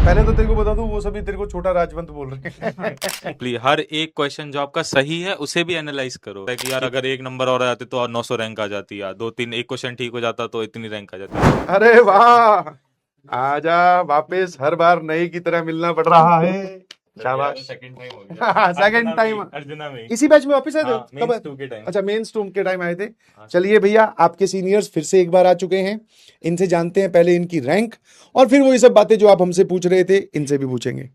पहले तो तेरे को बता दूं, वो सभी तेरे को छोटा राजवंत बोल रहे हैं। प्लीज हर एक क्वेश्चन जो आपका सही है उसे भी एनालाइज करो कि यार अगर एक नंबर और आ जाते तो और 900 रैंक आ जाती, यार दो तीन एक क्वेश्चन ठीक हो जाता तो इतनी रैंक आ जाती। अरे वाह, आजा वापस, हर बार नई की तरह मिलना पड़ रहा है। शाबाश। सेकंड टाइम हो गया। सेकंड टाइम अर्जुना में इसी बैच में वापस आए थे? हाँ, कब? मेंस 2 के टाइम। अच्छा, मेंस टूम के टाइम आए थे। हाँ सर। चलिए भैया, आपके सीनियर्स फिर से एक बार आ चुके हैं, इनसे जानते हैं पहले इनकी रैंक, और फिर वही सब बातें जो आप हमसे पूछ रहे थे इनसे भी पूछेंगे।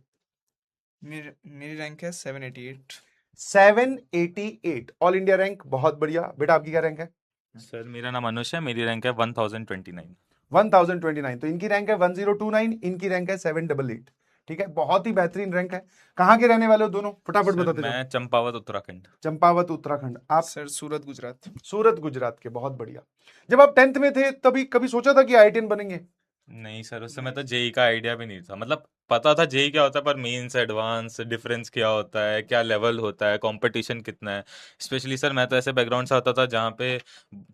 मेरी मेरी रैंक है 788। 788 ऑल इंडिया रैंक, बहुत बढ़िया। बेटा आपकी क्या रैंक है? सर मेरा नाम अनुष है, मेरी रैंक है 1029। 1029। तो इनकी रैंक है 1029, इनकी रैंक है 788। ठीक है, बहुत ही बेहतरीन रैंक है। कहाँ के रहने वाले हो दोनों, फटाफट सर बताते जाओ। मैं चंपावत उत्तराखंड। चंपावत उत्तराखंड। आप? सर सूरत गुजरात। सूरत गुजरात के, बहुत बढ़िया। जब आप 10th में थे तभी कभी सोचा था कि IITian बनेंगे? नहीं सर, उस समय तो जेई का आइडिया भी नहीं था, मतलब पता था जेई क्या होता है पर मेंस एडवांस डिफरेंस क्या होता है, क्या लेवल होता है, कंपटीशन कितना है। स्पेशली सर मैं तो ऐसे बैकग्राउंड से आता था जहाँ पे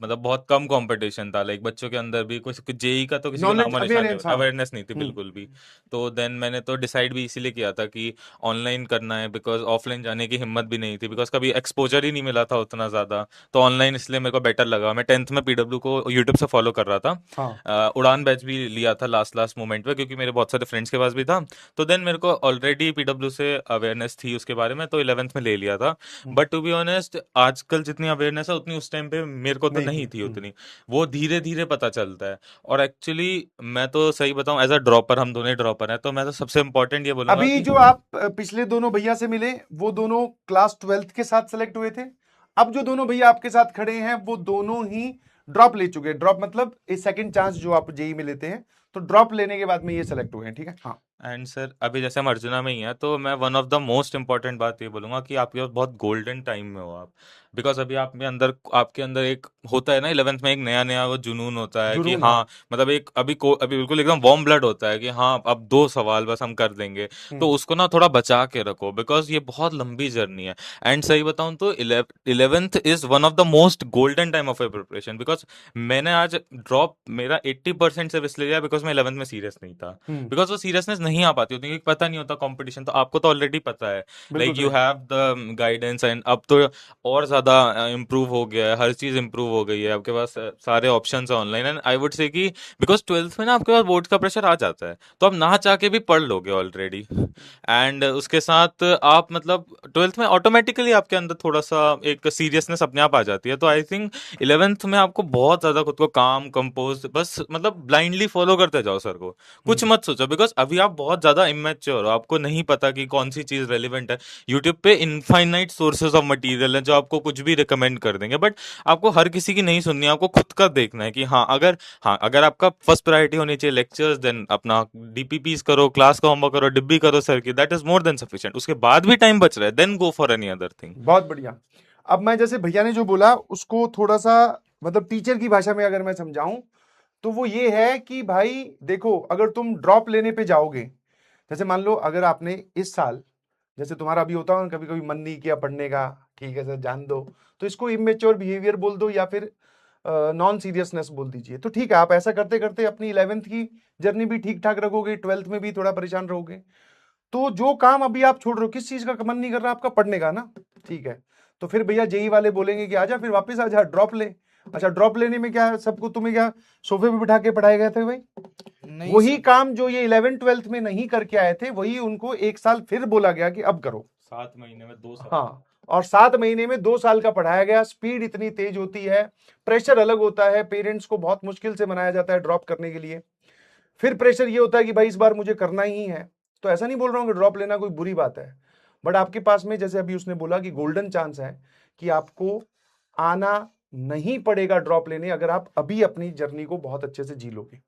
मतलब बहुत कम कंपटीशन था, लाइक बच्चों के अंदर भी कुछ जेई का तो किसी को नॉलेज, नामो निशान नहीं, अवेयरनेस, हाँ। अवेयरनेस नहीं थी हम्म। बिल्कुल भी। तो देन मैंने तो डिसाइड भी इसीलिए किया था कि ऑनलाइन करना है, बिकॉज ऑफलाइन जाने की हिम्मत भी नहीं थी, बिकॉज कभी एक्सपोजर ही नहीं मिला था उतना ज़्यादा। तो ऑनलाइन इसलिए मेरे को बेटर लगा। मैं 10th में पीडब्ल्यू को यूट्यूब से फॉलो कर रहा था। हाँ। उड़ान बैच भी लिया था लास्ट लास्ट मोमेंट पे, क्योंकि मेरे बहुत सारे फ्रेंड्स के पास भी था। तो देन मेरे को ऑलरेडी पीडब्ल्यू से अवेयरनेस थी उसके बारे में, तो 11th में ले लिया था। हम्म, बट टू बी ऑनेस्ट आजकल जितनी अवेयरनेस है उतनी उस टाइम पे मेरे को तो नहीं नहीं थी। थी उतनी। वो धीरे धीरे पता चलता है। और एक्चुअली मैं तो सही बताऊं, एज अ ड्रॉपर, हम दोनों ड्रॉपर हैं, तो मैं तो सबसे इंपॉर्टेंट ये बोलूंगा अभी कि जो आप पिछले दोनों भैया से मिले, वो दोनों क्लास 12th के साथ सेलेक्ट हुए थे। अब जो दोनों भैया आपके साथ खड़े हैं वो दोनों ही ड्रॉप ले चुके हैं। ड्रॉप मतलब एक सेकंड चांस जो आप जेई में लेते हैं, तो ड्रॉप लेने के बाद में ये सेलेक्ट हुए हैं। ठीक है, हाँ। एंड सर अभी जैसे हम अर्जुना में ही हैं, तो मैं one of the most important बात ये बोलूंगा कि आपके पास बहुत गोल्डन टाइम में हो आप। बिकॉज अभी आपके अंदर एक होता है ना, 11th में एक नया नया वो जुनून होता है कि जुनून, हाँ। हाँ, मतलब एक अभी बिल्कुल एकदम वार्म ब्लड होता है कि हाँ अब दो सवाल बस हम कर देंगे। तो हम्म। उसको ना थोड़ा बचा के रखो, बिकॉज ये बहुत लंबी जर्नी है। एंड सही बताऊं तो 11th is one of the most golden time of a preparation, because मैंने आज ड्रॉप मेरा 80% से इसलिए लिया बिकॉज मैं 11th में सीरियस नहीं था। हम्म। बिकॉज वो सीरियसनेस नहीं आ पाती होती, क्योंकि पता नहीं होता कंपटीशन, तो आपको तो ऑलरेडी पता है, बिल्कुल लाइक यू सही। Have the guidance. एंड अब तो और ज्यादा इम्प्रूव हो गया है, हर चीज इम्प्रूव हो गई है, आपके पास सारे ऑप्शंस है online. And I would say कि बिकॉज 12th में ना आपके पास बोर्ड का प्रेशर आ जाता है, तो आप ना चाह के भी पढ़ लोगे ऑलरेडी। एंड उसके साथ आप मतलब 12th में ऑटोमेटिकली आपके अंदर थोड़ा सा एक सीरियसनेस अपने आप आ जाती है। तो आई थिंक 11th में आपको बहुत ज्यादा खुद को काम कंपोज, बस मतलब ब्लाइंडली फॉलो करते जाओ सर को, कुछ हम्म। मत सोचो, बिकॉज अभी आप बहुत ज्यादा इमेच्योर हो, आपको नहीं पता कि कौन सी चीज रेलिवेंट है। यूट्यूब पे इनफाइनाइट सोर्सेज ऑफ मटेरियल है जो आपको कुछ भी रिकमेंड कर देंगे, बट आपको हर किसी की नहीं सुननी है, आपको खुद का देखना है कि हाँ अगर आपका फर्स्ट प्रायोरिटी होनी चाहिए लेक्चर्स, देन अपना डीपीपीस करो, क्लास का होमवर्क करो, डिब्बी करो सर की, that is more than sufficient. उसके बाद भी टाइम बच रहा है, then go for any other thing. बहुत बढ़िया। अब मैं जैसे भैया ने जो बोला उसको थोड़ा सा, मतलब टीचर की भाषा में अगर मैं समझाऊं, तो वो ये है कि भाई देखो, अगर तुम ड्रॉप लेने पे जाओगे, जैसे मान लो अगर आपने इस साल, जैसे तुम्हारा अभी होता है कभी कभी मन नहीं किया पढ़ने का, ठीक है सर जान दो, तो इसको इमेच्योर बिहेवियर बोल दो या फिर नॉन सीरियसनेस बोल दीजिए। तो ठीक है, आप ऐसा करते करते अपनी 11th की जर्नी भी ठीक ठाक रखोगे, 12th में भी थोड़ा परेशान रहोगे। तो जो काम अभी आप छोड़ रहे हो, किस चीज का मन नहीं कर रहा आपका, पढ़ने का ना? ठीक है, तो फिर भैया जेई वाले बोलेंगे कि आजा फिर वापस आजा, ड्रॉप ले। अच्छा, ड्रॉप लेने में क्या है, सबको तुम्हें क्या सोफे पे बिठा के पढ़ाए गए थे भाई? नहीं वही सर। काम जो ये 11th 12th में नहीं करके आए थे, वही उनको एक साल फिर बोला गया कि अब करो। 7 महीने में 2 साल। हाँ, और 7 महीने में 2 साल का पढ़ाया गया। स्पीड इतनी तेज होती है, प्रेशर अलग होता है, पेरेंट्स को बहुत मुश्किल से मनाया जाता है ड्रॉप करने के लिए। फिर प्रेशर ये होता है कि भाई इस बार मुझे करना ही है। तो ऐसा नहीं बोल रहा हूं कि ड्रॉप लेना कोई बुरी बात है, बट आपके पास में जैसे अभी उसने बोला कि गोल्डन चांस है कि आपको आना नहीं पड़ेगा ड्रॉप लेने, अगर आप अभी अपनी जर्नी को बहुत अच्छे से जी लोगे।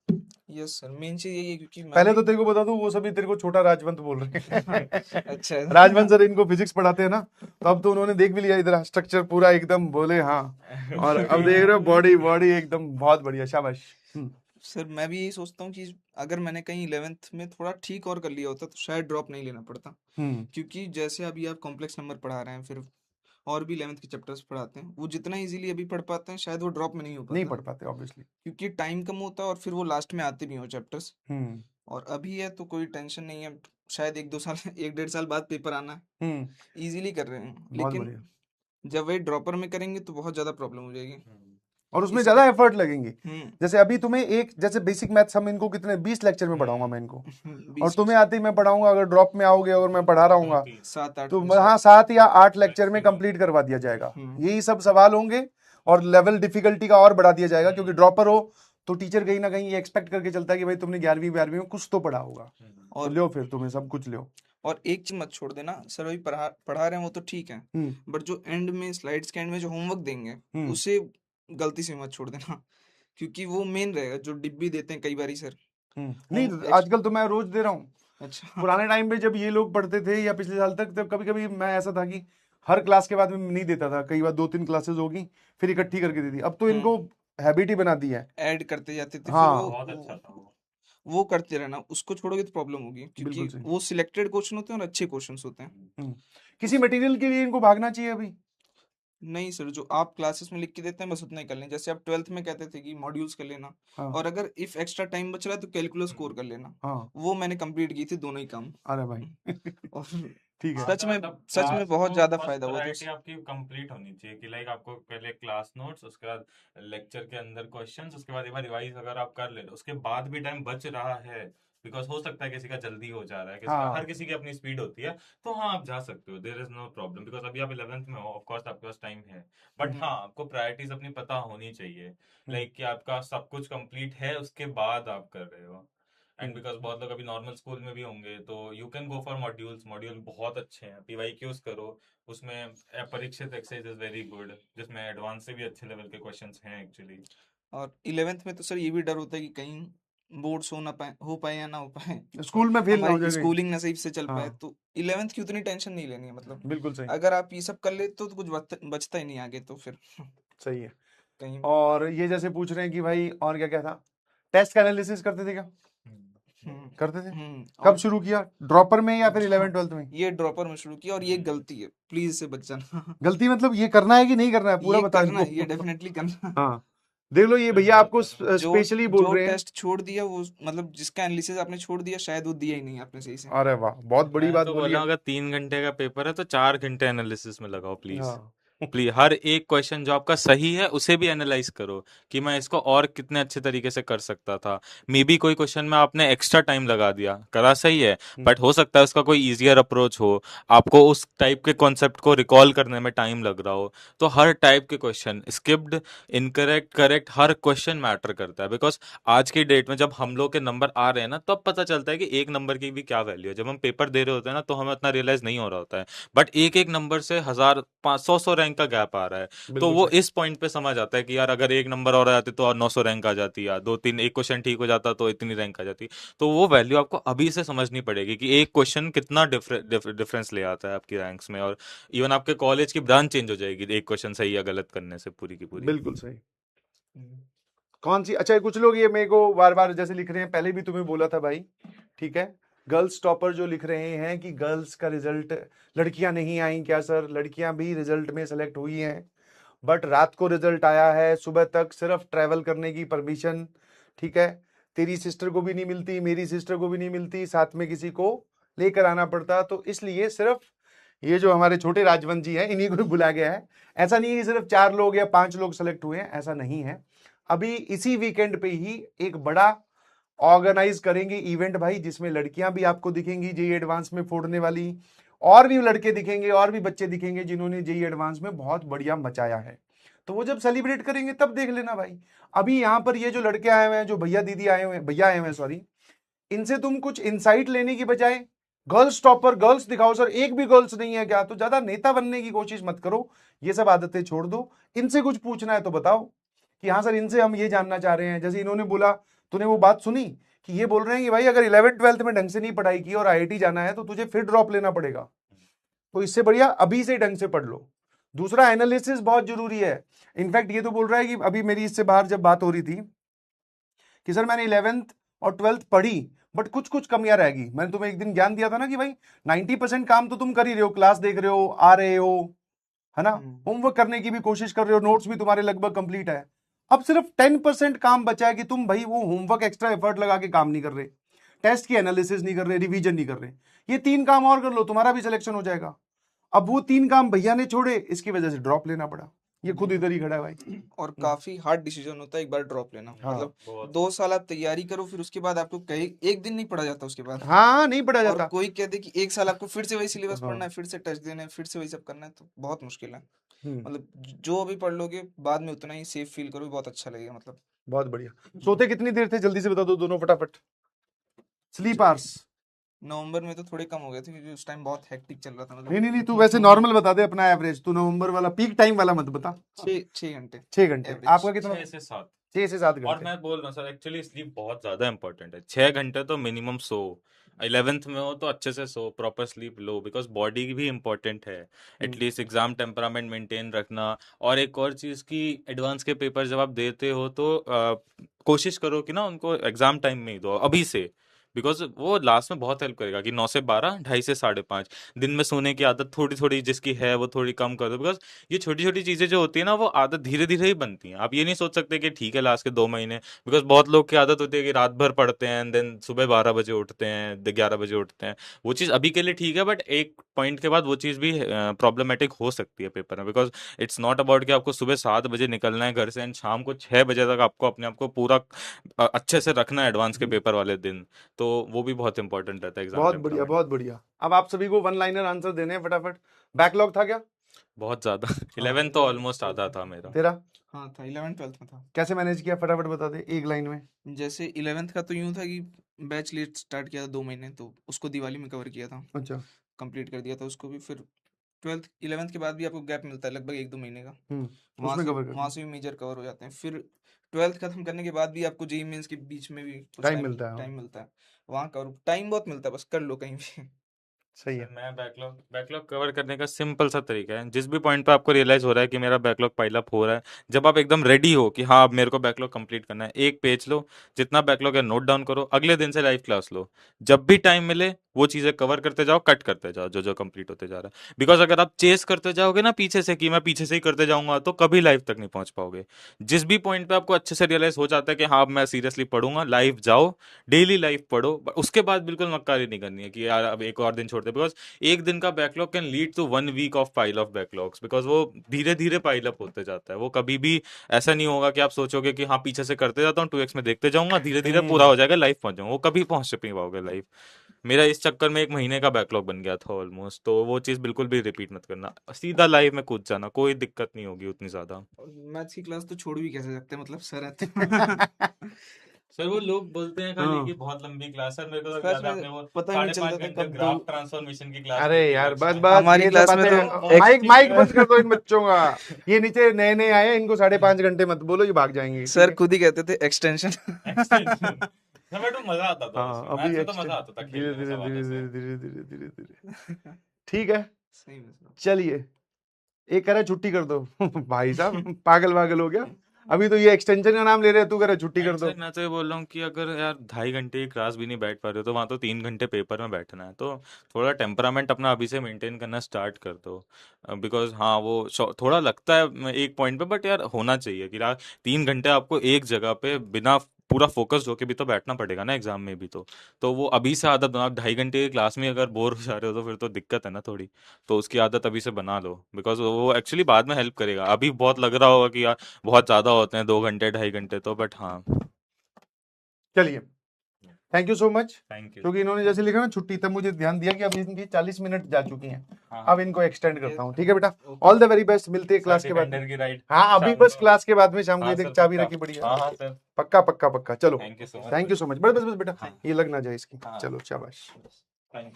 यस सर, मेन चीज यही है क्योंकि मैं पहले भी तो तेरे को बता दूं, वो सभी तेरे को छोटा राजवंत बोल रहे हैं। अच्छा राजवंत सर इनको फिजिक्स पढ़ाते हैं ना, तो अब तो उन्होंने देख भी लिया इधर स्ट्रक्चर पूरा एकदम, बोले हाँ। और अब देख रहे हो बॉडी बॉडी एकदम बहुत बढ़िया, शाबाश। सर मैं भी यही सोचता हूँ कि अगर मैंने कहीं 11th में थोड़ा ठीक और कर लिया होता तो शायद ड्रॉप नहीं लेना पड़ता। हम्म। क्योंकि जैसे अभी आप कॉम्प्लेक्स नंबर पढ़ा रहे हैं, फिर और भी 11th के चैप्टर्स पढ़ाते हैं, वो जितना इजीली अभी पढ़ पाते हैं शायद वो ड्रॉप में नहीं हो नहीं पाता, पढ़ पाते ऑब्वियसली। क्योंकि टाइम कम होता है और फिर वो लास्ट में आते भी हो चैप्टर्स। हम्म। और अभी है तो कोई टेंशन नहीं है, शायद 1-2 साल 1-1.5 साल बाद पेपर आना है, इजीली कर रहे हैं। बहुत लेकिन बढ़िया। जब वही ड्रॉपर में करेंगे तो बहुत ज्यादा प्रॉब्लम हो जाएगी। और उसमें इसलिए ज्यादा एफर्ट लगेंगे। हम्म जैसे अभी तुम्हें एक जैसे बेसिक मैथ्स हम इनको कितने 20 लेक्चर में पढ़ाऊंगा मैं इनको, और 20 तुम्हें आते ही मैं पढ़ाऊंगा, अगर ड्रॉप में आओगे और मैं पढ़ा रहा हूँ 7-8 तो में हाँ 7 या 8 लेक्चर में कंप्लीट करवा दिया जाएगा। हम्म यही सब सवाल होंगे और लेवल डिफिकल्टी का और बढ़ा दिया जाएगा, क्योंकि ड्रॉपर हो तो टीचर कहीं ना कहीं ये एक्सपेक्ट करके चलता है कि भाई तुमने 11वीं 12वीं में कुछ तो पढ़ा होगा, तो और लो फिर तुम्हें सब कुछ लो। और एक चीज मत छोड़ देना सर, अभी पढ़ा रहे हैं वो तो ठीक है, हम्म बट जो एंड में स्लाइड्स के एंड में जो होमवर्क देंगे हम्म उसे गलती से मत छोड़ देना, क्योंकि वो मेन रहेगा जो डिब्बी देते हैं कई बारी सर। नहीं होम आजकल तो मैं रोज दे रहा हूँ। अच्छा पुराने टाइम पे जब ये लोग पढ़ते थे या पिछले साल तक, तब कभी कभी मैं ऐसा था कि हर क्लास के बाद में नहीं देता था, कई बार 2-3 क्लासेस होगी फिर इकट्ठी करके दी थी। अब तो इनको हैबिट ही बना दी है। ऐड करते जाते थे, फिर हाँ बहुत अच्छा था वो। वो करते रहना, उसको छोड़ोगे तो प्रॉब्लम होगी, क्योंकि बिल्कुल सही। वो सिलेक्टेड क्वेश्चन होते हैं और अच्छे क्वेश्चंस होते हैं। हम्म। किसी मटेरियल के लिए इनको भागना चाहिए अभी? नहीं सर, जो आप क्लासेस में लिख के देते हैं बस उतना ही कर लें, जैसे आप 12th में कहते थे कि मॉड्यूल्स कर लेना, हाँ और अगर इफ एक्स्ट्रा टाइम बच रहा है तो कैलकुलस स्कोर कर लेना, हाँ। वो मैंने कंप्लीट की थी दोनों ही काम। अरे भाई और ठीक है। सच में मतलब सच में बहुत आपको ज्यादा फर्स्ट फायदा हुआ था प्रायोरिटी उससे। आपकी कंप्लीट होनी चाहिए कि लाइक आपको पहले क्लास नोट्स, उसके बाद लेक्चर के अंदर क्वेश्चंस, उसके बाद एक बार रिवाइज अगर आप कर ले रहे हो, उसके बाद भी टाइम बच रहा है, बिकॉज हो सकता है किसी का जल्दी हो जा रहा है, किसी का, हर हाँ किसी की अपनी स्पीड होती है, तो हाँ आप जा सकते हो, there is no problem, because अभी आप 11th में हो, ऑफ कोर्स आपके पास टाइम है, बट हम्म हाँ आपको प्रायोरिटीज अपनी पता होनी चाहिए, हम्म लाइक कि आपका सब कुछ कंप्लीट है उसके बाद आप कर रहे हो। एंड हम्म बिकॉज बहुत लोग अभी नॉर्मल स्कूल में भी होंगे, तो you can go for modules, module बहुत अच्छे हैं, पीवाईक्यूज करो, उसमें Parikshit exercise is very good, जिसमें एडवांस से भी अच्छे लेवल के क्वेश्चंस हैं एक्चुअली। और 11th में तो सर ये भी डर होता है कि कहीं बोर्ड्स हो पाए या ना हो पाए, स्कूल में फेल ना हो हमारी जाए कहीं। स्कूलिंग नसीब से चल पाए, हाँ तो 11th की उतनी टेंशन नहीं लेनी है, मतलब बिल्कुल सही। अगर आप ये सब कर लेते हो तो कुछ बचता ही नहीं आगे, तो फिर सही है। कहीं और ये जैसे पूछ रहे हैं कि भाई और क्या क्या था, टेस्ट का एनालिसिस करते थे क्या? करते थे? कब और शुरू किया, ड्रॉपर में या फिर 11th 12th में? ये ड्रॉपर में शुरू किया, और ये गलती है, प्लीज से बच जाना। गलती मतलब ये करना है कि नहीं करना है, पूरा ये बता करना इनको। है, ये डेफिनेटली करना है। हाँ देख लो, ये भैया आपको जो स्पेशली बोल जो रहे हैं। टेस्ट छोड़ दिया वो, मतलब जिसका एनालिसिस आपने छोड़ दिया, शायद वो दिया ही नहीं आपने सही से। अरे वाह, बहुत बड़ी मैं बात तो बोली बोल रहा है। हूँ अगर 3 घंटे का पेपर है तो 4 घंटे एनालिसिस में लगाओ प्लीज। हाँ प्लीज हर एक क्वेश्चन जो आपका सही है उसे भी एनालाइज करो कि मैं इसको और कितने अच्छे तरीके से कर सकता था। मे बी कोई क्वेश्चन में आपने एक्स्ट्रा टाइम लगा दिया, करा सही है, बट हो सकता है उसका कोई इजियर अप्रोच हो, आपको उस टाइप के कॉन्सेप्ट को रिकॉल करने में टाइम लग रहा हो। तो हर टाइप के क्वेश्चन, स्किप्ड, इनकरेक्ट, करेक्ट, हर क्वेश्चन मैटर करता है, बिकॉज आज की डेट में जब हम लोग के नंबर आ रहे हैं ना, तब पता चलता है कि एक नंबर की भी क्या वैल्यू है। जब हम पेपर दे रहे होते हैं ना, तो हमें उतना रियलाइज नहीं हो रहा होता है, बट एक एक नंबर से 1000 500 रैंक का गैप आ रहा है। तो बिल्कुल वो सही। इस पॉइंट पे समझ आता है कि यार अगर एक नंबर और आ जाती तो और 900 रैंक आ जाती, या दो तीन एक क्वेश्चन ठीक हो जाता तो इतनी रैंक आ जाती। तो वो वैल्यू आपको अभी से समझनी पड़ेगी कि एक क्वेश्चन कितना डिफरेंस ले आता है आपकी रैंक्स में, और इवन आपके कॉलेज की ब्रांच चेंज हो जाएगी एक क्वेश्चन सही या गलत करने से पूरी की पूरी। बिल्कुल सही। कौन सी, अच्छा कुछ लोग ये मेरे को बार बार जैसे लिख रहे हैं, पहले भी तुम्हें बोला था भाई, ठीक है, गर्ल्स टॉपर जो लिख रहे हैं कि गर्ल्स का रिजल्ट, लड़कियां नहीं आई क्या सर? लड़कियां भी रिजल्ट में सेलेक्ट हुई हैं, बट रात को रिजल्ट आया है, सुबह तक सिर्फ ट्रैवल करने की परमिशन, ठीक है, तेरी सिस्टर को भी नहीं मिलती, मेरी सिस्टर को भी नहीं मिलती, साथ में किसी को लेकर आना पड़ता, तो इसलिए सिर्फ ये जो हमारे छोटे राजवंश जी हैं इन्हीं को बुलाया गया है। ऐसा नहीं है कि सिर्फ 4 लोग या 5 लोग सेलेक्ट हुए हैं, ऐसा नहीं है। अभी इसी वीकेंड पे ही एक बड़ा ऑर्गेनाइज करेंगे इवेंट भाई, जिसमें लड़कियां भी आपको दिखेंगी जेई एडवांस में फोड़ने वाली, और भी लड़के दिखेंगे, और भी बच्चे दिखेंगे जिन्होंने जेई एडवांस में बहुत बढ़िया मचाया है। तो वो जब सेलिब्रेट करेंगे तब देख लेना भाई। अभी यहां पर ये जो लड़के आए हुए हैं, जो भैया दीदी आए हुए हैं, भैया आए हुए हैं सॉरी, इनसे तुम कुछ इंसाइट लेने की बजाय गर्ल्स टॉपर, गर्ल्स दिखाओ सर, एक भी गर्ल्स नहीं है क्या? तो ज्यादा नेता बनने की कोशिश मत करो, ये सब आदतें छोड़ दो। इनसे कुछ पूछना है तो बताओ कि हाँ सर इनसे हम ये जानना चाह रहे हैं। जैसे इन्होंने बोला, तूने वो बात सुनी कि ये बोल रहे हैं कि भाई अगर 11th 12th में ढंग से नहीं पढ़ाई की और आईआईटी जाना है तो तुझे फिर ड्रॉप लेना पड़ेगा, तो इससे बढ़िया अभी से ढंग से पढ़ लो। दूसरा, एनालिसिस बहुत जरूरी है। इनफैक्ट ये तो बोल रहा है कि अभी मेरी इससे बाहर जब बात हो रही थी कि सर मैंने 11th और 12th पढ़ी, बट कुछ कुछ कमियां रह गई। मैंने तुम्हें एक दिन ज्ञान दिया था ना कि भाई 90% काम तो तुम कर ही रहे हो, क्लास देख रहे हो, आ रहे हो, है ना, होमवर्क करने की भी कोशिश कर रहे हो, नोट्स भी तुम्हारे लगभग कंप्लीट है। अब सिर्फ 10% काम बचा है कि तुम भाई वो होमवर्क एक्स्ट्रा एफर्ट लगा के काम नहीं कर रहे। टेस्ट की एनालिसिस नहीं कर रहे, रिवीजन नहीं कर रहे। ये 3 काम और कर लो, तुम्हारा भी सिलेक्शन हो जाएगा। अब वो 3 काम भैया ने छोड़े, इसकी वजह से ड्रॉप लेना पड़ा। ये खुद इधर ही खड़ा है भाई। और काफी हार्ड डिसीजन होता है एक बार ड्रॉप लेना। हाँ। मतलब बहुत 2 साल आप तैयारी करो, फिर उसके बाद आपको कहीं एक दिन नहीं पढ़ा जाता उसके बाद। हाँ, नहीं पढ़ा और जाता। कोई कह दे कि 1 साल आपको फिर से वही सिलेबस हाँ। पढ़ना है, फिर से टेस्ट देना है, फिर से वही सब करना है, तो बहुत मुश्किल है। हम्म, मतलब जो अभी पढ़ लोगे बाद में उतना ही सेफ फील करोगे, बहुत अच्छा लगेगा। मतलब बहुत बढ़िया। सोते कितनी देर थे, जल्दी से बता दो दोनों फटाफट। Sleep hours. नवंबर में तो थोड़े कम हो गए थे क्योंकि उस टाइम बहुत हेक्टिक चल रहा था। मतलब नहीं, तू वैसे नॉर्मल बता दे अपना एवरेज। तू नवंबर वाला पीक टाइम वाला मत बता। 6 घंटे 6 घंटे। एवरेज। आपका कितना? 6 से 7। 6 से 7 और घंटे। मैं बोल रहा हूँ सर, एक्चुअली स्लीप बहुत ज्यादा इंपॉर्टेंट है। 6 घंटे तो मिनिमम सो। 11th में हो तो अच्छे से सो, प्रॉपर स्लीप लो, बिकॉज बॉडी भी इंपॉर्टेंट है। एटलीस्ट एग्जाम टेम्परामेंट मेंटेन रखना। और एक और चीज की, एडवांस के पेपर जब आप देते हो तो कोशिश करो कि ना उनको एग्जाम टाइम में ही दो अभी से, बिकॉज वो लास्ट में बहुत हेल्प करेगा। कि 9 से 12, 2:30 से 5:30 दिन में सोने की आदत थोड़ी थोड़ी जिसकी है वो थोड़ी कम कर दो। बिकॉज ये छोटी छोटी चीजें जो होती है ना, वो आदत धीरे धीरे ही बनती हैं। आप ये नहीं सोच सकते कि ठीक है लास्ट के 2 महीने, बिकॉज बहुत लोग की आदत होती है कि रात भर पढ़ते हैं एंड देन सुबह 12 बजे उठते हैं, 11 बजे उठते हैं। वो चीज़ अभी के लिए ठीक है, बट एक पॉइंट के बाद वो चीज़ भी प्रॉब्लमेटिक हो सकती है पेपर में। बिकॉज इट्स नॉट अबाउट कि आपको सुबह 7 बजे निकलना है घर से एंड शाम को 6 बजे तक आपको अपने आप को पूरा अच्छे से रखना है एडवांस के पेपर वाले दिन। तो वो भी बहुत इंपॉर्टेंट रहता है एग्जाम बहुत बढ़िया, टेम्परामेंट। बहुत बढ़िया। अब आप सभी को वन लाइनर आंसर देने हैं फटाफट। बैकलॉग था क्या बहुत ज्यादा। 11 तो ऑलमोस्ट आधा था मेरा। तेरा? हाँ था, 11th-12th में था। कैसे मैनेज किया, फटाफट बता दे एक लाइन में। जैसे 11th का तो यूं था कि बैच लेट स्टार्ट किया था 2 महीने, तो उसको दिवाली में कवर किया था, अच्छा। कंप्लीट कर दिया था उसको भी। फिर 11th के बाद भी आपको गैप मिलता है लगभग 1-2 महीने का, वहाँ उसमें से कवर कर वहाँ से भी मेजर कवर हो जाते हैं। फिर 12th खत्म करने के बाद भी आपको जेईई मेंस के बीच में भी कुछ टाइम मिलता है। टाइम मिलता है, वहाँ कवर टाइम बहुत मिलता है, बस कर लो कहीं भी। सही सर है। मैं बैकलॉग कवर करने का सिंपल सा तरीका है। जिस भी पॉइंट पे आपको रियलाइज हो रहा है कि मेरा बैकलॉग पाइल अप हो रहा है, जब आप एकदम रेडी हो कि हाँ अब मेरे को बैकलॉग कंप्लीट करना है, एक पेज लो, जितना बैकलॉग है नोट डाउन करो, अगले दिन से लाइव क्लास लो। जब भी टाइम मिले वो चीजें कवर करते जाओ, कट करते जाओ जो जो कंप्लीट होते जा रहा है। बिकॉज अगर आप चेस करते जाओगे ना पीछे से कि मैं पीछे से ही करते जाऊंगा, तो कभी लाइव तक नहीं पहुंच पाओगे। जिस भी पॉइंट पे आपको अच्छे से रियलाइज हो जाता है कि हाँ अब मैं सीरियसली पढ़ूंगा, लाइव जाओ, डेली लाइव पढ़ो। उसके बाद बिल्कुल मक्कारी नहीं करनी है कि यार अब एक और दिन छोड़ते, बिकॉज एक दिन का backlog can lead to 1 week of pile of backlogs. Because वो धीरे धीरे पाइल अप होते जाता है। वो कभी भी ऐसा नहीं होगा कि आप सोचोगे कि हाँ पीछे से करते जाता हूँ 2x में देखते जाऊंगा, धीरे धीरे पूरा हो जाएगा, लाइव पहुंच जाऊंगा। वो कभी पहुंच नहीं पाओगे लाइव। मेरा इस चक्कर में 1 महीने का बैकलॉग बन गया था ऑलमोस्ट। तो वो चीज़ बिल्कुल भी रिपीट मत करना, सीधा लाइव में कूद जाना, कोई दिक्कत नहीं होगी उतनी ज्यादा। और मैथ्स की क्लास तो छोड़ भी कैसे सकते हैं, मतलब सर आते सर वो लोग बोलते हैं खाली कि हाँ। बहुत लंबी क्लास है। मेरे को तो सच याद है में आपने वो पता ही नहीं 5.5 चलता था घंटे कब ग्राफ ट्रांसफॉर्मेशन की क्लास अरे ली थी यार बस लक्ष्य। बस, हमारी ये सब क्लास में बातें तो माइक माइक बंद कर दो इन बच्चों का। ये नीचे नए नए आए हैं, इनको 5.5 घंटे मत बोलो, ये भाग जाएंगे। ठीक सर है। खुद ही कहते थे एक्सटेंशन। एक्सटेंशन। हमें तो मजा आता था हाँ, उसमें, अभी मैथ्स में तो एक्सटेंड मजा आता था धीरे खेलने में धीरे सवालों धीरे से। धीरे धीरे धीरे धीरे धीरे। ठीक है, सही में सर। चलिए। एक कह रहा है छुट्टी कर दो। भाई साहब पागल वागल हो गया। अभी तो ये एक्सटेंशन का नाम ले रहे हैं, तू कह रहा है छुट्टी कर एंड दो। सर मैं तो ये बोल रहा हूँ कि अगर यार 2.5 घंटे की क्लास भी नहीं बैठ पा रहे हो, तो वहाँ तो 3 घंटे पेपर में बैठना है। तो थोड़ा टेम्परामेंट अपना अभी से मेंटेन करना स्टार्ट कर दो। बिकॉज हाँ वो थोड़ा लगता है एक पॉइंट पे, बट यार होना चाहिए कि यार 3 घंटे आपको एक जगह पे बिना पूरा फोकस्ड होके भी तो बैठना पड़ेगा ना एग्जाम में भी। तो वो अभी से आदत बनाओ। 2.5 घंटे की क्लास में अगर बोर हो जा रहे हो तो फिर तो दिक्कत है ना थोड़ी। तो उसकी आदत अभी से बना लो, बिकॉज वो एक्चुअली बाद में हेल्प करेगा। अभी बहुत लग रहा होगा कि यार बहुत ज्यादा होते हैं 2 घंटे 2.5 घंटे तो, बट हाँ। चलिए, thank you so much. Thank you. क्योंकि इन्होंने जैसे लिखा ना छुट्टी, तब मुझे ध्यान दिया कि अब इनकी 40 मिनट जा चुकी हैं। हाँ अब इनको एक्सटेंड करता हूँ। ठीक है बेटा, okay all the very best. मिलते हैं सर, क्लास के बाद में। डिफेंडर की राइड हाँ, अभी शाम बस को। क्लास के बाद में शाम को हाँ ये देख सर चाबी पक्का। रखी पड़ी है। हाँ हाँ सर। पक्का पक्का पक्का, चलो। Thank you so much thank you so much. बस बस बस बेटा, हाँ ये लग ना जाए इसकी। हाँ। चलो शाबाश। Thank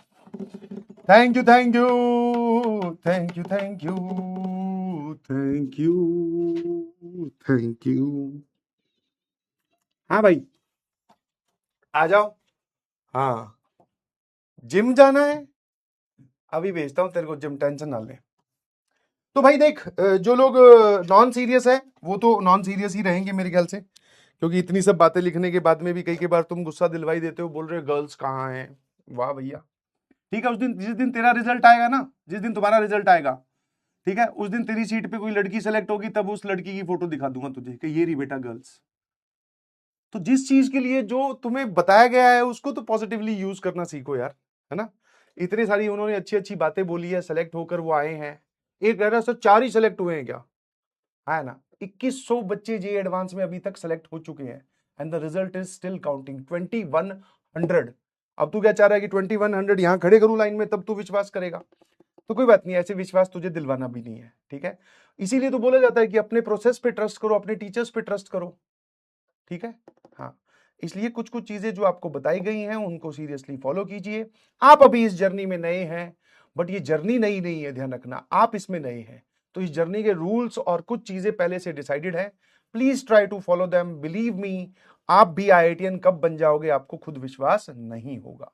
thank you thank you thank you thank you thank you thank you. हाँ भाई, आ जाओ। हाँ, जिम जाना है, अभी भेजता हूँ तेरे को जिम, टेंशन ना ले। तो भाई देख, जो लोग नॉन सीरियस है वो तो नॉन सीरियस ही रहेंगे मेरे ख्याल से, क्योंकि इतनी सब बातें लिखने के बाद में भी कई बार तुम गुस्सा दिलवाई देते हो, बोल रहे हो गर्ल्स कहाँ हैं। वाह भैया, ठीक है। उस दिन, जिस दिन तेरा रिजल्ट आएगा ना, जिस दिन तुम्हारा रिजल्ट आएगा, ठीक है, उस दिन तेरी सीट पे कोई लड़की सेलेक्ट होगी, तब उस लड़की की फोटो दिखा दूंगा तुझे कि ये रही बेटा गर्ल्स। तो जिस चीज के लिए जो तुम्हें बताया गया है उसको तो पॉजिटिवली यूज करना सीखो यार, है ना। इतनी सारी उन्होंने अच्छी अच्छी बातें बोली है, सेलेक्ट होकर वो आए हैं। एक कह रहा सर 4 ही सेलेक्ट हुए हैं क्या, है ना। 2100 बच्चे जे एडवांस में अभी तक सेलेक्ट हो चुके हैं and the result is still counting 2100। अब तू क्या चाह रहा है कि 2100 यहां खड़े करूं लाइन में तब तू विश्वास करेगा, तो कोई बात नहीं, ऐसे विश्वास तुझे दिलवाना भी नहीं है, ठीक है। इसीलिए तो बोला जाता है कि अपने प्रोसेस पे ट्रस्ट करो, अपने टीचर्स पे ट्रस्ट करो, ठीक है। हाँ, इसलिए कुछ कुछ चीजें जो आपको बताई गई हैं उनको सीरियसली फॉलो कीजिए। आप अभी इस जर्नी में नए हैं, बट ये जर्नी नई नहीं है, ध्यान रखना, आप इसमें नए हैं। तो इस जर्नी के रूल्स और कुछ चीजें पहले से डिसाइडेड है, please try to follow them, believe me. आप भी IITian कब बन जाओगे आपको खुद विश्वास नहीं होगा।